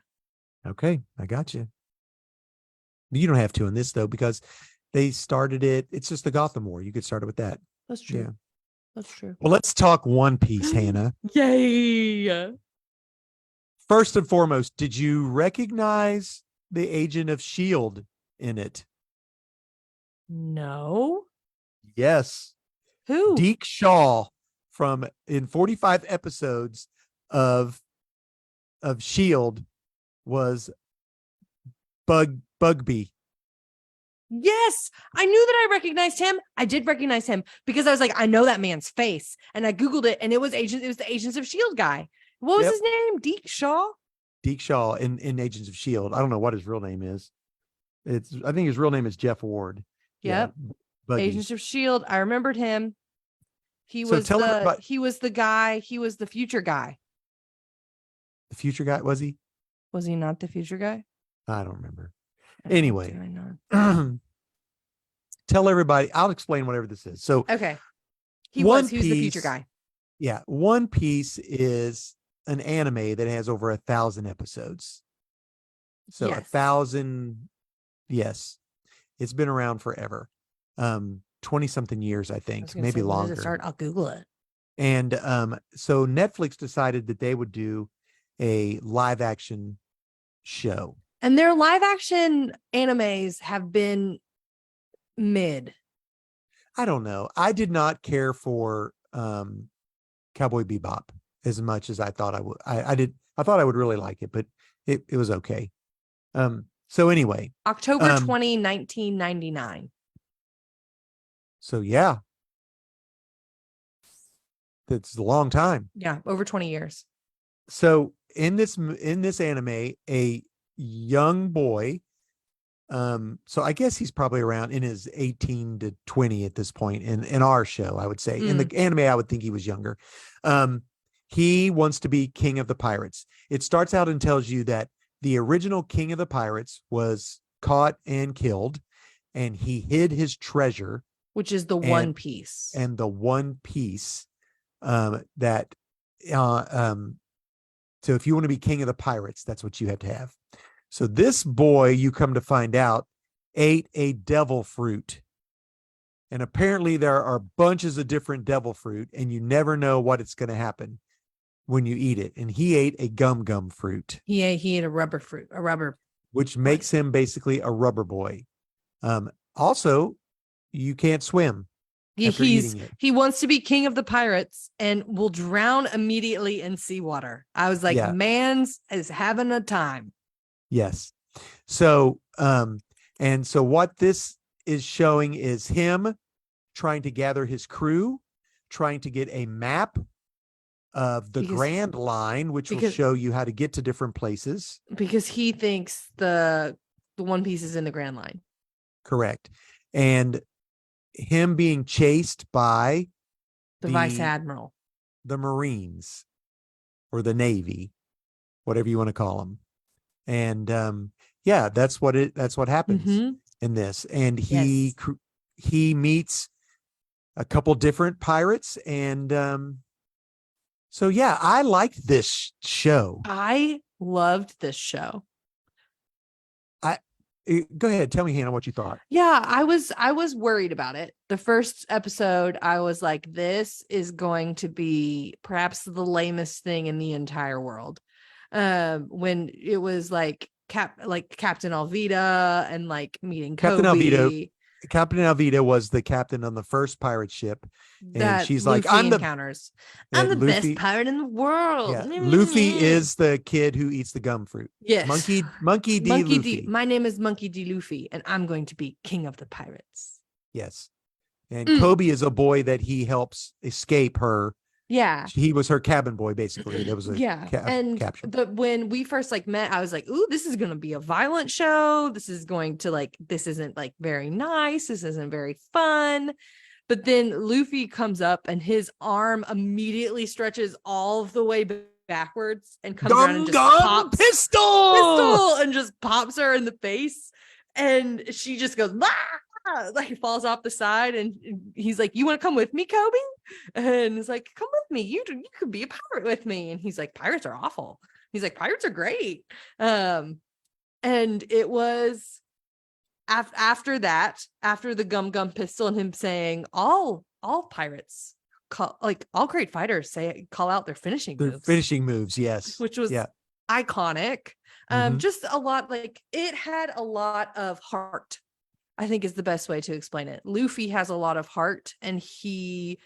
Okay. I got you. You don't have to in this though, because they started it. It's just the Gotham War. You could start it with that. That's true. Yeah. That's true. Well, let's talk One Piece, Hannah. Yay. First and foremost, did you recognize the agent of S.H.I.E.L.D. in it? No. Yes. Who? Deke Shaw in 45 episodes of S.H.I.E.L.D. was Bugby. Yes, I knew that I recognized him. I did recognize him because I was like, I know that man's face, and I googled it, and it was the Agents of S.H.I.E.L.D. guy. What was his name? Deke Shaw. Deke Shaw in Agents of S.H.I.E.L.D. I don't know what his real name is. I think his real name is Jeff Ward. Yep. Yeah, Agents of S.H.I.E.L.D. I remembered him. He was he was the guy. He was the future guy. The future guy, was he? Was he not the future guy? I don't remember. Anyway, I know. Tell everybody. I'll explain whatever this is. So, okay, he was the future guy. Yeah, One Piece is an anime that has over 1,000 episodes. So 1,000, yes, it's been around forever. 20 something years, I think, maybe longer. I'll Google it. And so Netflix decided that they would do a live action show. And their live action animes have been mid. I don't know. I did not care for Cowboy Bebop as much as I thought I would. I thought I would really like it, but it was okay. So anyway, October 20, 1999. So yeah, that's a long time. Yeah, over 20 years. So in this anime, a young boy, so I guess he's probably around in his 18 to 20 at this point in our show, I would say. In the anime, I would think he was younger. He wants to be king of the pirates. It starts out and tells you that the original king of the pirates was caught and killed, and he hid his treasure, which is the One Piece. And the One Piece so if you want to be king of the pirates, that's what you have to have. So this boy, you come to find out, ate a devil fruit. And apparently there are bunches of different devil fruit, and you never know what it's going to happen when you eat it. And he ate a gum fruit. He ate a rubber fruit, which makes him basically a rubber boy. Also, you can't swim. He wants to be king of the pirates and will drown immediately in seawater. I was like, man's is having a time. Yes. So, and so what this is showing is him trying to gather his crew, trying to get a map of the Grand Line, which will show you how to get to different places. Because he thinks the One Piece is in the Grand Line. Correct. And him being chased by the Vice Admiral, the Marines, or the Navy, whatever you want to call them. And that's what happens in this. And he meets a couple different pirates, and so yeah, I liked this show. I loved this show. Go ahead. Tell me, Hannah, what you thought. Yeah, I was worried about it. The first episode, I was like, this is going to be perhaps the lamest thing in the entire world. When it was like Captain Alvita and like meeting Captain Kobe. Alvita. Captain Alvita was the captain on the first pirate ship, and That she's Luffy like, encounters. I'm the Luffy, best pirate in the world. yeah, Luffy is the kid who eats the gum fruit. Yes. Monkey D. Luffy. My name is Monkey D. Luffy, and I'm going to be king of the pirates. Yes. And Kobe is a boy that he helps escape her. Yeah. He was her cabin boy, basically. There was a capture. When we first like met, I was like, ooh, this is gonna be a violent show. This isn't like very nice. This isn't very fun. But then Luffy comes up and his arm immediately stretches all of the way backwards and comes around and just pops pistol and just pops her in the face. And she just goes, ah! Like falls off the side, and he's like, you want to come with me, Kobe? And it's like, come with me, you could be a pirate with me. And he's like, pirates are awful. He's like, pirates are great. And it was after the gum pistol and him saying all pirates all great fighters call out their finishing moves. Yes, which was iconic. Just a lot, like it had a lot of heart, I think is the best way to explain it. Luffy has a lot of heart, and he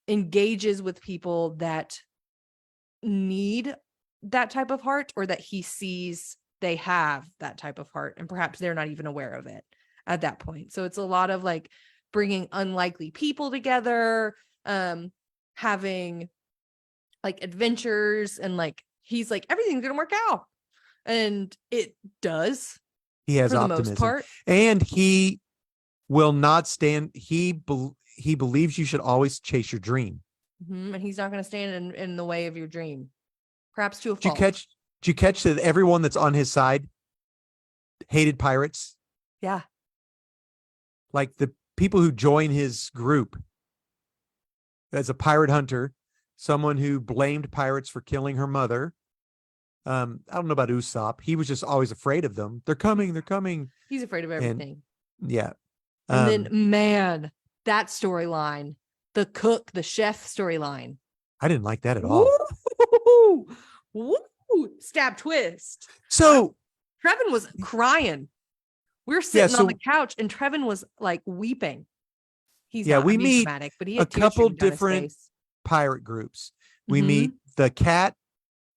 engages with people that need that type of heart, or that he sees they have that type of heart, and perhaps they're not even aware of it at that point. So it's a lot of like bringing unlikely people together, having like adventures, and like he's like, everything's gonna work out, and it does. He has optimism, for the most part, and he will not stand. He believes you should always chase your dream, and he's not going to stand in the way of your dream. Perhaps to a fault. Did you catch that everyone that's on his side hated pirates? Yeah, like the people who join his group as a pirate hunter, someone who blamed pirates for killing her mother. I don't know about Usopp. He was just always afraid of them. They're coming. He's afraid of everything. And then, man, that storyline, the chef storyline. I didn't like that at all. Woo! Stab twist. So Trevin was crying. We were sitting on the couch, and Trevin was like weeping. He's we meet dramatic, but he a couple different pirate groups. We meet the cat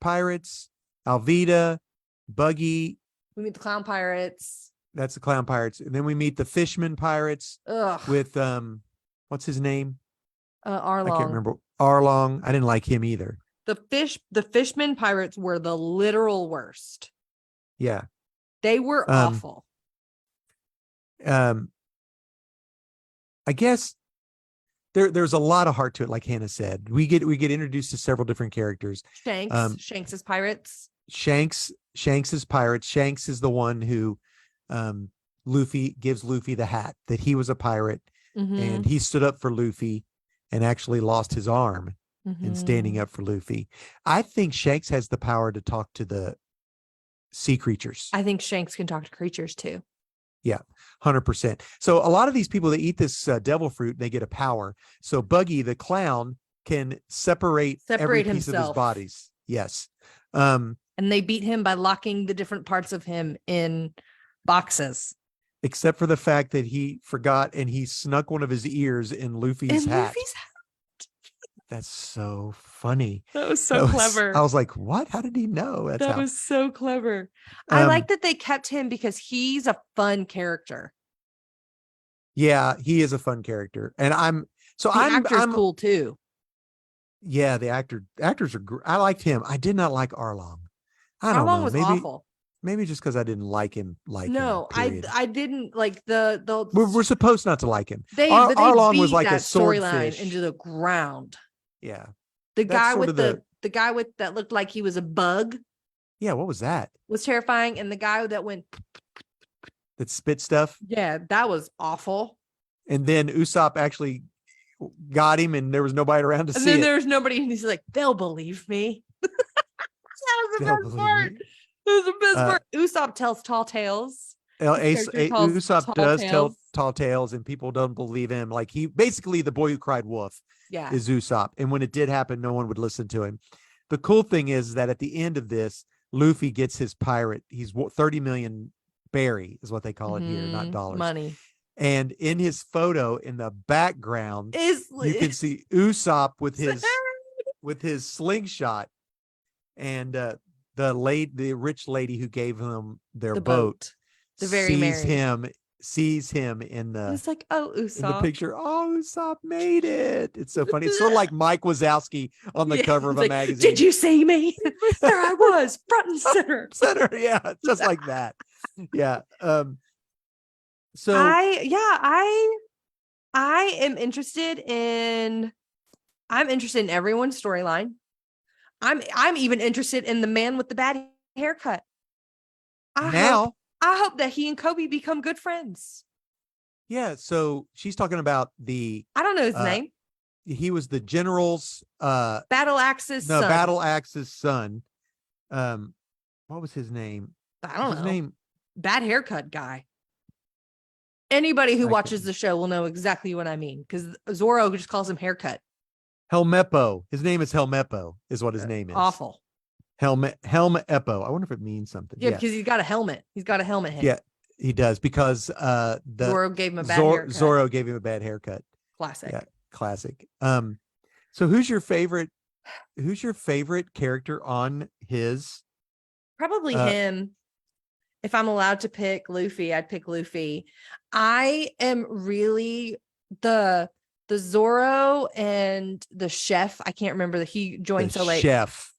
pirates, Alvita, Buggy. We meet the clown pirates. That's the clown pirates. And then we meet the fisherman pirates with what's his name? Arlong. I can't remember. Arlong. I didn't like him either. The fisherman pirates were the literal worst. Yeah. They were awful. I guess there's a lot of heart to it, like Hannah said. We get introduced to several different characters. Shanks is pirates. Shanks is pirates. Shanks is the one who Luffy gives Luffy the hat that he was a pirate, and he stood up for Luffy and actually lost his arm in standing up for Luffy. I think Shanks has the power to talk to the sea creatures. I think Shanks can talk to creatures too. Yeah, 100%. So a lot of these people that eat this devil fruit, they get a power. So Buggy, the clown, can separate every piece of his bodies. Yes. And they beat him by locking the different parts of him in boxes. Except for the fact that he forgot and he snuck one of his ears in Luffy's hat. That's so funny. That was so clever. I was like, what? How did he know? That was so clever. I like that they kept him because he's a fun character. Yeah, he is a fun character. And I'm cool too. Yeah, the actors are I liked him. I did not like Arlong. I don't know. Arlong was awful. Maybe just because I didn't like him. I didn't like the. We're supposed not to like him. Arlong was like a swordfish into the ground. Yeah. The guy with that looked like he was a bug. Yeah, what was that? Was terrifying. And the guy that went that spit stuff. Yeah, that was awful. And then Usopp actually got him, and there was nobody around to see it. And then there was nobody, and he's like, "They'll believe me." That was the best part. It was the best part. Usopp tells tall tales. His character calls Usopp tall does tell tales. tall tales, and people don't believe him. Like he basically the boy who cried wolf Yeah. is Usopp, and when it did happen, no one would listen to him. The cool thing is that at the end of this, Luffy gets his pirate. He's 30 million berry is what they call it here, not dollars. Money. And in his photo in the background, Is you can see Usopp with his slingshot, and the rich lady who gave him their the boat the very sees him in the it's like, oh, in the Usopp. picture. Oh, Usopp made it. It's so funny. It's sort of like Mike Wazowski on the cover of a magazine. Did you see me? There I was, front and center. Yeah, just like that. Yeah. So I am interested in everyone's storyline. I'm even interested in the man with the bad haircut. I hope that he and Kobe become good friends. Yeah, so she's talking about I don't know his name. He was the general's Battle Axe's son. Battle Axe's son. What was his name? I don't know. His name? Bad haircut guy. Anybody who watches the show will know exactly what I mean, because Zoro just calls him haircut. Helmeppo. His name is Helmeppo, is what his name is. Awful. Helmeppo. I wonder if it means something. Yeah, because he's got a helmet. He's got a helmet head. Yeah, he does, because Zoro gave him a bad haircut. Zoro gave him a bad haircut. Classic. Yeah, classic. So who's your favorite character on his? Probably him. If I'm allowed to pick Luffy, I'd pick Luffy. I am really the Zoro and the chef. I can't remember he joined so late. Chef.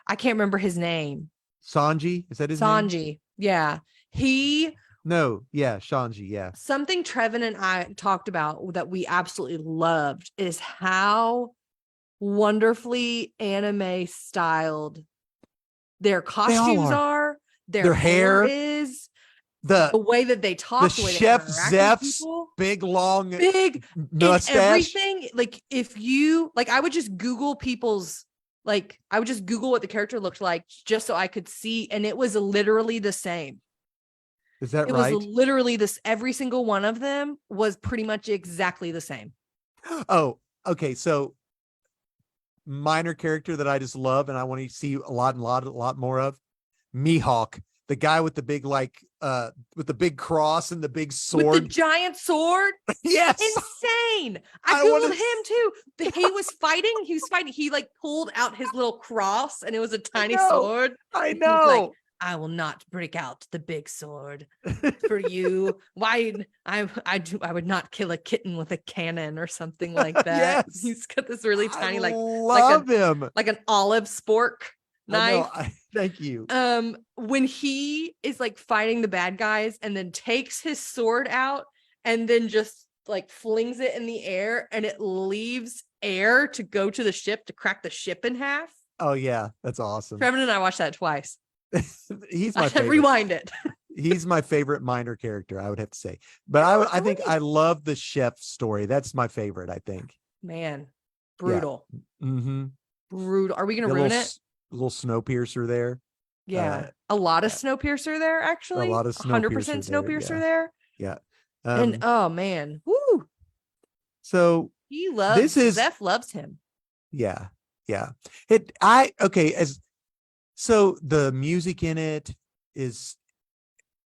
I can't remember his name. Sanji, is that his name? Sanji. Yeah. Sanji, yeah. Something Trevin and I talked about that we absolutely loved is how wonderfully anime styled their costumes are. Their hair is, the way that they talk, the chef Zeph's big long mustache, everything. Like if you I would just Google what the character looked like just so I could see, and it was literally the same. Is that right? It was literally this. Every single one of them was pretty much exactly the same. Oh, okay. So minor character that I just love and I want to see a lot more of. Mihawk, the guy with the big with the big cross and the big sword, with the giant sword. Yes, insane. I googled him too. He was fighting. He pulled out his little cross and it was a tiny sword. I know. I will not break out the big sword for you. Why? I would not kill a kitten with a cannon or something like that. Yes. He's got this really tiny, him like an olive spork knife. Thank you. When he is fighting the bad guys and then takes his sword out and then just flings it in the air and it leaves air to go to the ship to crack the ship in half. Oh yeah, that's awesome. Trevin and I watched that twice. He's my favorite. Rewind it. He's my favorite minor character, I would have to say. But I think I love the chef story. That's my favorite, I think. Man, brutal. Yeah. Mm-hmm. Brutal. Are we gonna ruin it? Little Snowpiercer there. Yeah, a lot of Snowpiercer there, actually. A lot of 100% Snowpiercer there. Yeah. And oh man, woo. So Zeph loves him. Yeah, yeah. So the music in it is,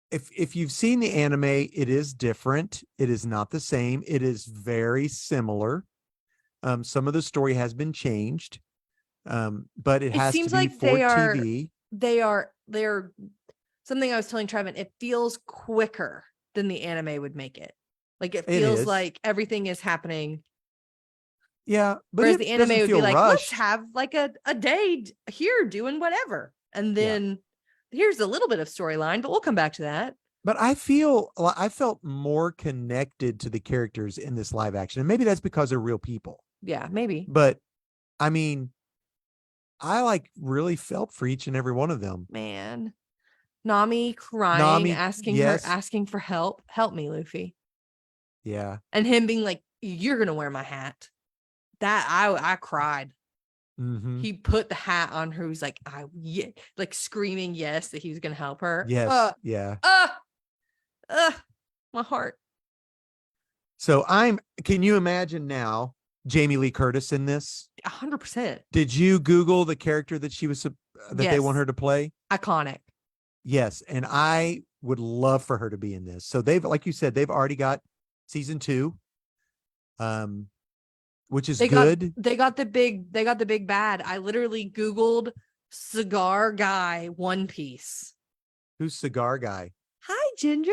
if you've seen the anime, it is different. It is not the same. It is very similar. Some of the story has been changed, but it has to be for TV. They're something I was telling Trevin. It feels quicker than the anime would make it. It feels like everything is happening. Yeah, but whereas the anime would be rushed. Let's have a day here doing whatever, and then here's a little bit of storyline, but we'll come back to that. But I felt more connected to the characters in this live action, and maybe that's because they're real people. Yeah, maybe. But I mean, I really felt for each and every one of them. Man, Nami crying, asking for help. Help me, Luffy. Yeah, and him being like, "You're gonna wear my hat." That I cried. Mm-hmm. He put the hat on her. Who's screaming yes that he was gonna help her. Yes, yeah. Ugh, my heart. So can you imagine now Jamie Lee Curtis in this? 100%. Did you Google the character that that they want Yes. her to play? Iconic. Yes. And I would love for her to be in this. So like you said, they've already got season 2, which is good. They got the big bad. I literally Googled cigar guy One Piece. Who's Cigar Guy? Hi, Ginger.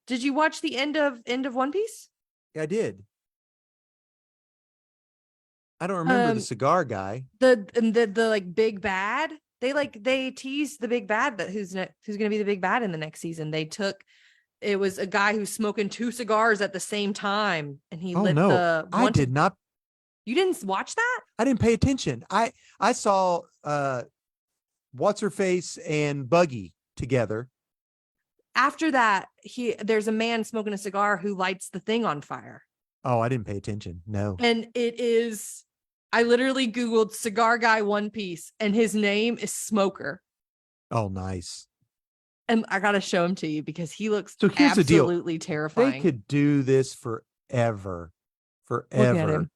Did you watch the end of One Piece? Yeah, I did. I don't remember the cigar guy. The like big bad. They teased the big bad that who's going to be the big bad in the next season. It was a guy who's smoking 2 cigars at the same time, and he lit the one. I did not. You didn't watch that? I didn't pay attention. I saw what's her face and Buggy together. After that, there's a man smoking a cigar who lights the thing on fire. Oh, I didn't pay attention. No. And I literally Googled cigar guy One Piece, and his name is Smoker. Oh, nice. And I got to show him to you because he looks here's absolutely the deal. terrifying. They could do this forever. Look at him.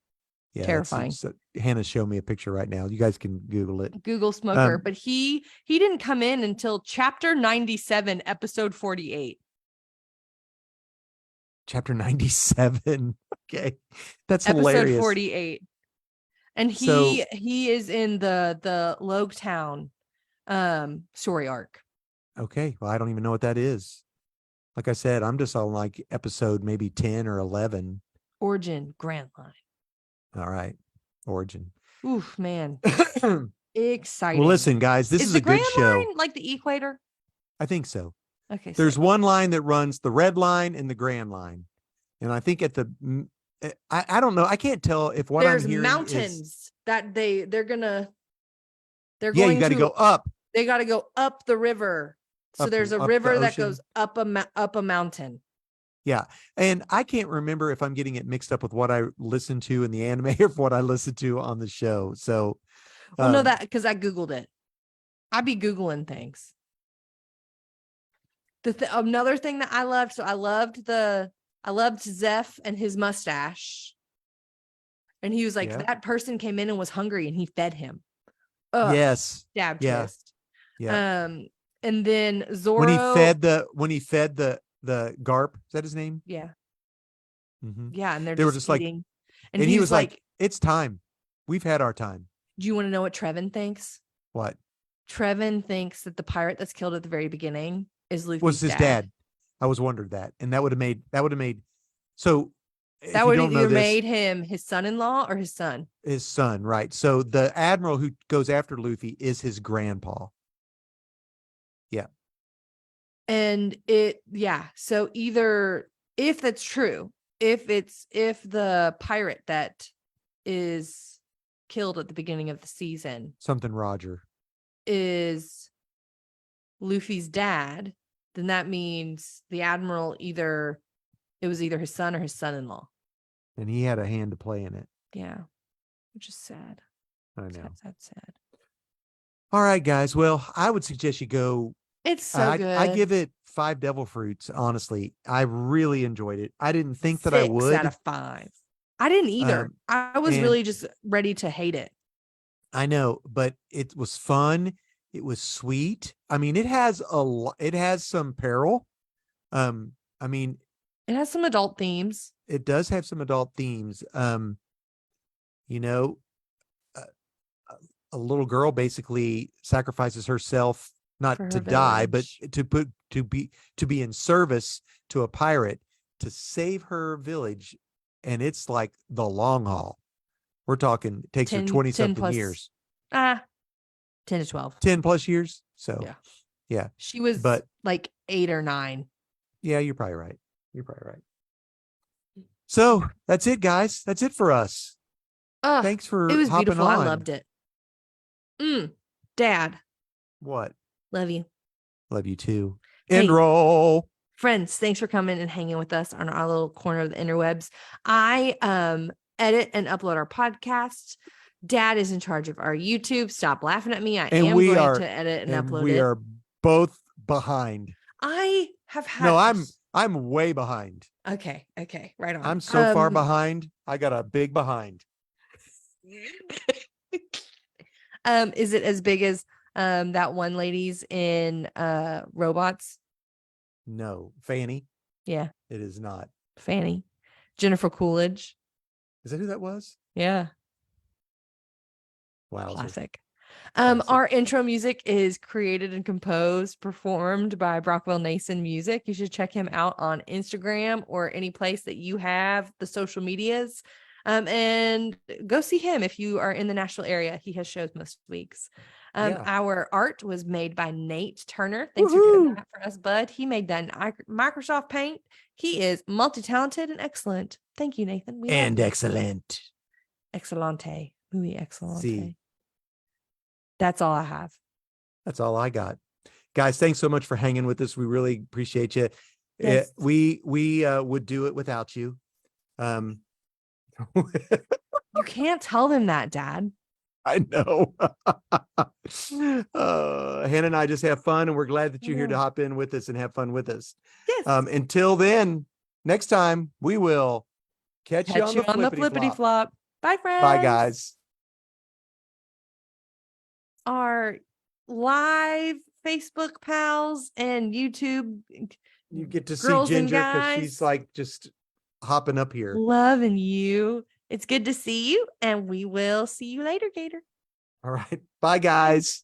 Yeah, terrifying. Hannah showed me a picture right now. You guys can Google it. Google Smoker. But he didn't come in until chapter 97, episode 48. Chapter 97. Okay. That's episode hilarious. 48. And he is in the Logetown story arc. Okay. Well, I don't even know what that is. Like I said, I'm just on like episode maybe 10 or 11. Origin, Grand Line. All right. Origin. Oof, man. Exciting. Well, listen, guys, this is a good show. Line like the equator? I think so. Okay. There's one line that runs the red line and the Grand Line. And I think at the I don't know. I can't tell if what there's I'm hearing mountains that they're going you got to go up. They got to go up the river. So there's a river that goes up a mountain. Yeah. And I can't remember if I'm getting it mixed up with what I listened to in the anime or what I listened to on the show. So no, that because I Googled it. I be Googling things. Another thing that I loved. So I loved Zeph and his mustache. And he was like, that person came in and was hungry and he fed him. Ugh, yes. Dab twist. Yeah. And then Zoro. When he fed the Garp, is that his name? Yeah. Mm-hmm. Yeah. And they were just eating. And he was like, it's time. We've had our time. Do you want to know what Trevin thinks? What? Trevin thinks that the pirate that's killed at the very beginning is Luffy's was his dad. I was wondering that. And that would have made so that would either made him his son-in-law or his son. His son, right. So the admiral who goes after Luffy is his grandpa. Yeah. And so either if that's true, if the pirate that is killed at the beginning of the season, something Roger, is Luffy's dad, then that means the admiral it was either his son or his son-in-law. And he had a hand to play in it. Yeah. Which is sad. I know. Sad. All right, guys. Well, I would suggest you go. It's so good. I give it 5 devil fruits. Honestly, I really enjoyed it. I didn't think that I would. 6 out of 5. I didn't either. I was really just ready to hate it. I know, but it was fun. It was sweet. I mean, it has some peril. I mean, it has some adult themes. It does have some adult themes. You know, a little girl basically sacrifices herself not to die, but to be in service to a pirate to save her village. And it's like the long haul. We're talking takes her 20 something years. 10 to 12. 10 plus years. So yeah. She was like 8 or 9. Yeah, you're probably right. So that's it, guys. That's it for us. Thanks for it was hopping beautiful. on. I loved it. Dad. What? Love you. Love you too. End roll. Friends, thanks for coming and hanging with us on our little corner of the interwebs. I edit and upload our podcasts. Dad is in charge of our YouTube. Stop laughing at me. I am going to edit and upload it. We are both behind. I have had. No, I'm way behind. Okay. Right on. I'm so far behind. I got a big behind. Is it as big as that one lady's in Robots? No, Fanny. Yeah, It is not. Fanny. Jennifer Coolidge. Is that who that was? Yeah. Wow. Classic. Classic. Our intro music is created and composed, performed by Brockwell Nason Music. You should check him out on Instagram or any place that you have the social medias. And go see him if you are in the Nashville area. He has shows most weeks. Yeah. Our art was made by Nate Turner. Thanks for doing that for us, bud. He made that in Microsoft Paint. He is multi-talented and excellent. Thank you, Nathan. And excellent. Excellente. Muy excellente. See. That's all I have. That's all I got. Guys, thanks so much for hanging with us. We really appreciate you. Yes. We would do it without you. You can't tell them that, Dad. I know. Hannah and I just have fun, and we're glad that you're here to hop in with us and have fun with us. Yes. Until then, next time we will catch you on the flippity flop. Bye, friends. Bye, guys. Our live Facebook pals and YouTube. You get to see girls and Ginger because guys. she's like just hopping up here. Loving you. It's good to see you, and we will see you later, Gator. All right. Bye, guys.